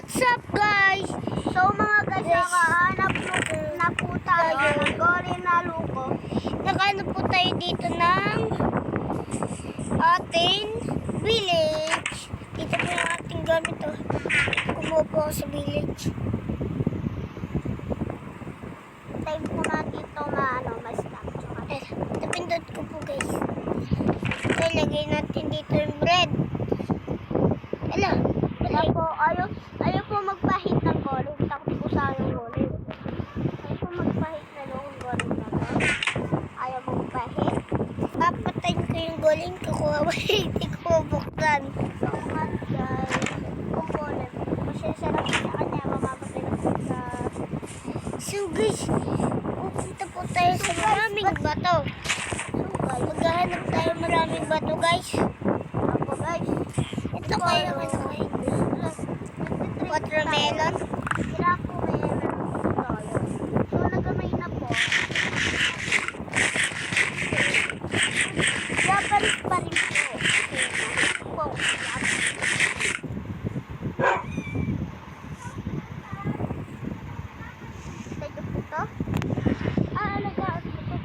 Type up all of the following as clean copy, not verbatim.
What's up, guys? So mga guys, nakahanap na po tayo ng Golden na luko. Nakahanap po tayo dito ng ating village. Dito po yung ating gamit. Kumuha po ako sa village. Time po na dito na mas lang. Napindot ko po, guys. So, lagay natin dito yung bread. Ala, Kaya po, ayaw po magpahit ng golden. Takot po sa yung golden. Ayaw po magpahit na yung golden na to. Ayaw magpahit. papatayin ko yung golden. Kukuha ko. Hindi ko mabuksan. So mga guys, kung golden, masasarap sa kanya, mamamatay na po sa... So, guys, pupunta po tayo sa maraming bato. Maghahanap tayo maraming bato, guys. Ako guys, Ito kayo, ano kayo? Watermelon. Kira po meron tayo. So nagamay na po. Japanese pa rin po. Ito po to. Alagaan po to.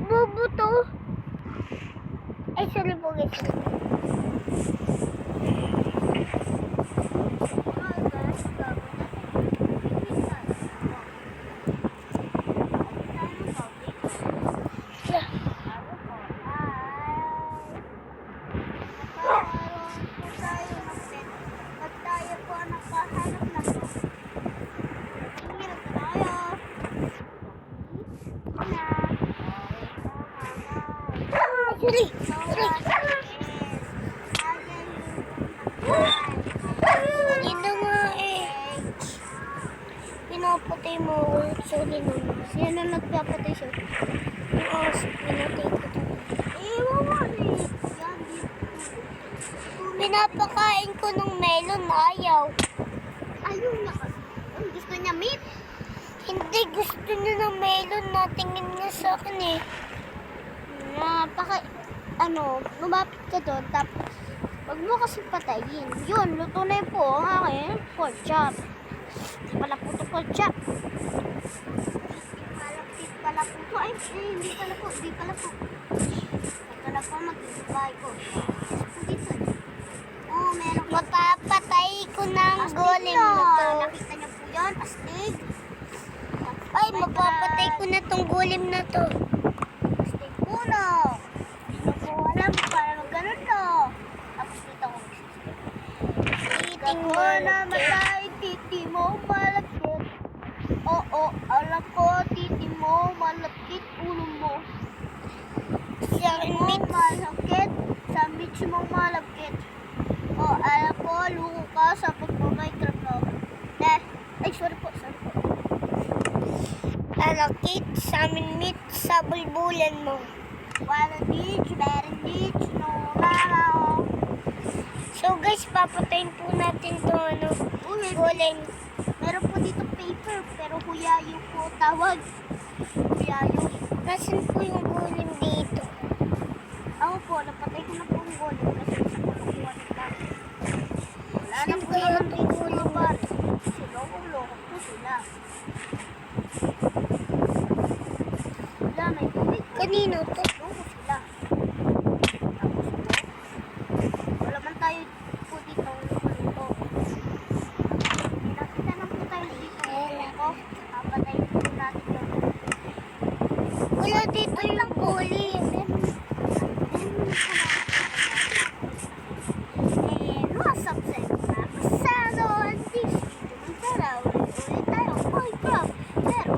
Bubuto. Ay, sorry po, guys. Sorry. Dito nga eh. Pinapatay mo ako. Sorry naman. Sino na nagpapatay siya? Yung aso, pinatay ko to. Yan, Pinapakain ko ng melon, ayaw. ayaw niya kasi. Gusto niya meat. Hindi, gusto niya ng melon na tingin niya sa akin eh. Lumapit ka doon, tapos, wag mo kasi patayin. Yun, luto na yun po ang aking pork chop. Pala po ito pork chop. Malapit pala po ito. Ay, hindi pala po. Ito na po, mag-ibay ko. Dito. Oh, meron po. Mapapatay ko ng Astig golem na. na to. Nakita niyo po yan, astig. Ay, mapapatay ko na tong golem na to. Astig puno. Hindi ko po alam para ganun to. Tapos dito ko. Eating Ako na matay, titi mo malapit. Oo, alam ko, titi mo malapit, ulo mo. Sa Mo meat. malapit, sa mitch mo malapit. O, alam ko, luko ka sa pagpa-Minecraft mo. Ay, sorry po. Alakit sa amin meat sa bulbulan mo. Wala ditch, meron ditch, no, nalaw. So guys, papatayin po natin to golem. Meron po dito paper, pero huyayo po tawag. Huyayo. Nasaan po yung golem dito? Ako po, napatay ko na po ang golem kasi sa kulukuhan nila. Wala na Saan po kaya naman ito dito golem? mga bar. Loko po sila. Wala, may tubig. Kanino to? Loko sila. Tapos po, wala man tayo po dito. Luko. Nakita na po tayo dito. Luko. Papatay po natin yun. Wala dito yung golem. What's up, sir? Napasado ang dish. Tumantara, ulit tayo. Minecraft. Pero,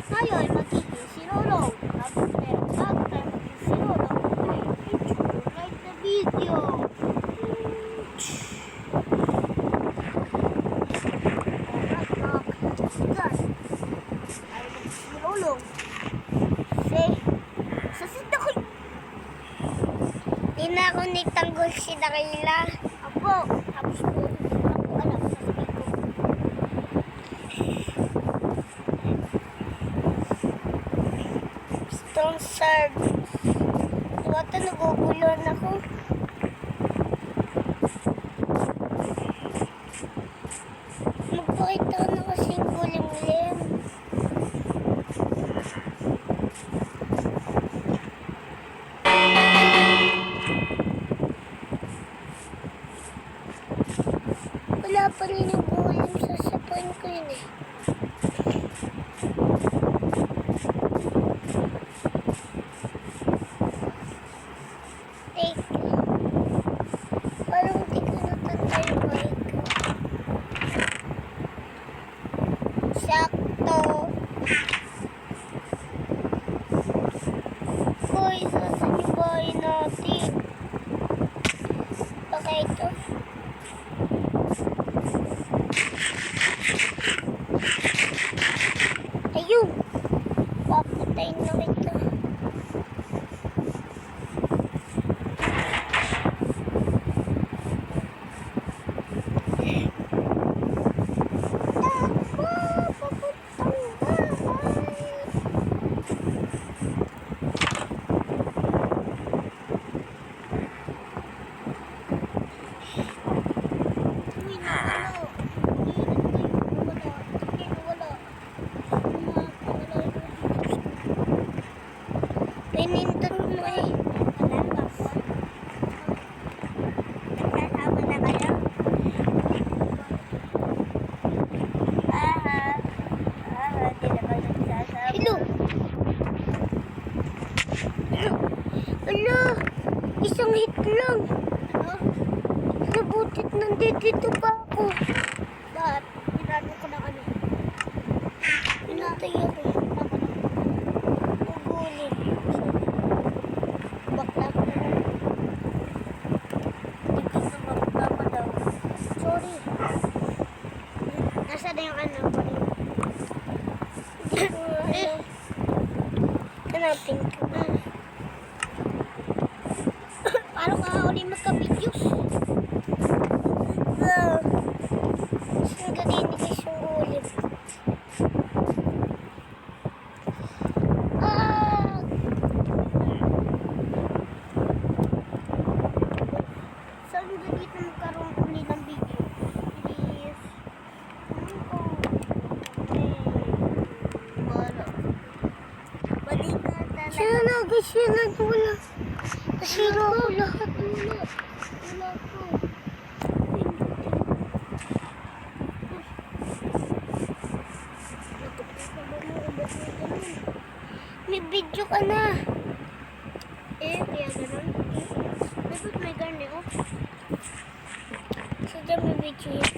ngayon, magiging sinulong. Tapos, pero, bago tayo magiging sinulong, like the video. Guys, tayo magiging sinulong. Say, sasit ako. Di na ako nagtanggol si Dakila. Apo, tapos po, ako alam, sasabihin ko. Stone sword. Wata, nagugulon ako. Pakita ko na kasing gulim-lim. Wala pa rin yung gulim. Sasapuin ko yun eh. Take. Parang di ko natanda yung mic. Sakto. Hoy, saan yung bahay natin? Baka ito. Ayun. Papatayin na kita. Takbo, papuntang bahay. Uy, nawala. Pinindot mo eh. Nagsasama na kayo? Di na ba nagsasama? Hello. Hello. Isang hit lang. Ano? Nabutit nandito pa ako. Lahat? Ginano ko ng ano? Pinatay ako. Ugulim. Bakla ko na lang. Tingin na magkama daw. Sorry. Nasaan na yung ano ko rin? Hindi ko ano. Hanapin ko. Paano ka uli magka-videos? Saan ganinigas yung ulim? Ah! Saan mo dito magkaroon uli ng video? Please. Wala. Balik ka talaga. Saan nagas yun? Wala. Nasira ko lahat. Wala ko. May video ka na. Kaya ganun. Dapat may garne, oh. Sadya may video yun.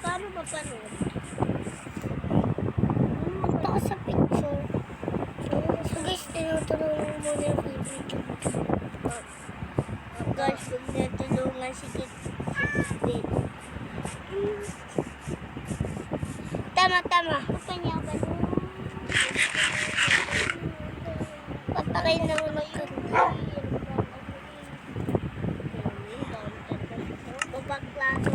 Paano mapanood? Punta ka sa picture. So guys, tinutulungan mo na yung video. Guys, kung natulungan si Kit. Tama. Kanya ba? Papakain na ulit ko. Babaklaso.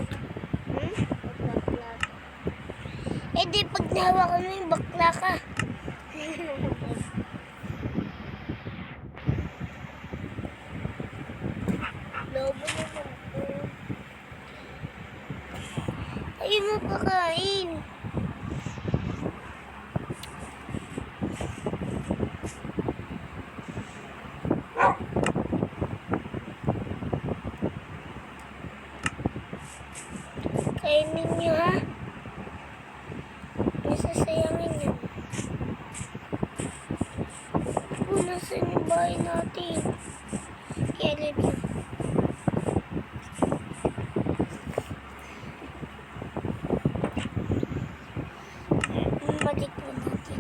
Babaklaso. Eh di pag nahawakan mo yung bakla ka. Lobo naman po. Ayun mo pakain. Kainin niyo ha. Nasasayangin niyo. Nasaan yung bahay natin? Kaya review. Balik po natin.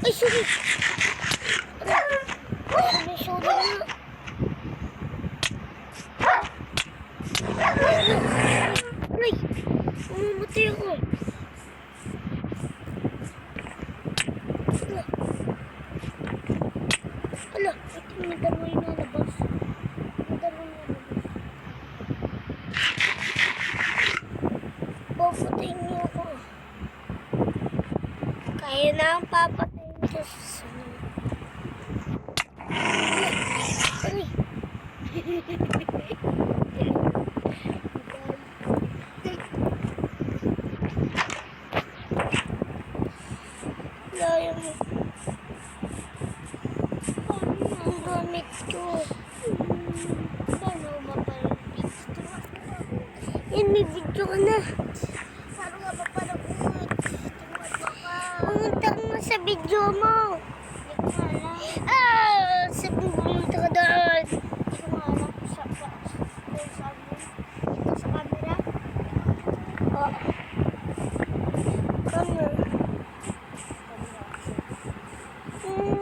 Ay, sorry. Sorry na. may nalabas. May dalawang nalabas. Papatayin niyo ako. Kaya na ang papatayin ko sa sunod. Aray! Laya mo. Ang gamit ko. Paano ba pala? Yan, may video ka na. Paano nga ba pala? Pumunta ka nga sa video mo. Hindi ko alam. Sabi mo pumunta ka doon. Hindi ko alam kung saan ito sa camera. Oh. Kano?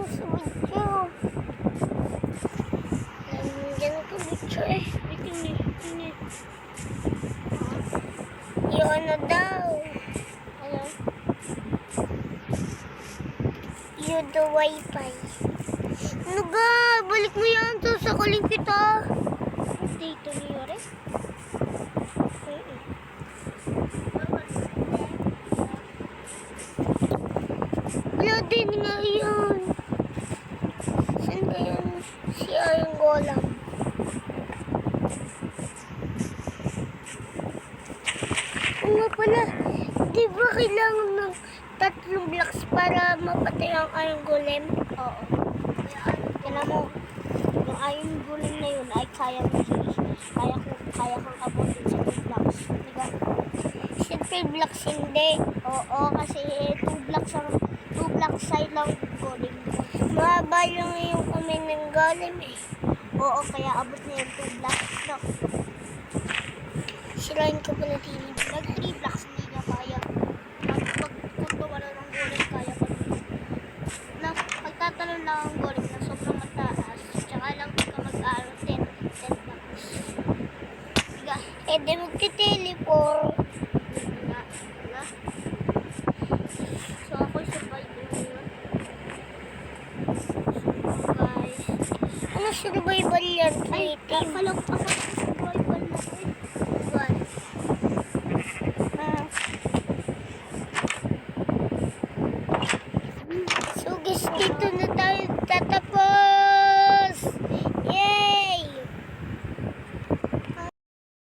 Sa video. Nandiyan ka video eh. Ini. Yung ano daw. Ano? Yung the wifi. Ano ga? Balik mo yan. Sasakalin kita. Dito ni Yore? Wala din nga yan. Saan ba yan? Si Ayong Golang. Oo nga pala. Di ba kailangan ng 3 blocks para mapatay ang Ayong Golem? Oo. Kaya mo, yung iron golem na yun ay kaya kong abutin sa 2 blocks. Diba? Si 3 blocks hindi. Oo, kasi 2 blocks side lang golem. Mahaba lang yung kamay ng Golem eh. Oo, kaya abot na yung 2 blocks. No, Sirain ko pala TV. nag 3 blocks hindi niya kaya. Kung wala ng golem, kaya pa rin. Na, pagtatalon lang ang golem na sobrang mataas, tsaka lang ka mag-aaral 10 blocks. Diga, Eh di magti-teleport. na. So, ako'y survivor ngayon. So, guys. Ano survival yan? Ay, Creative. kalong ako sa survivor.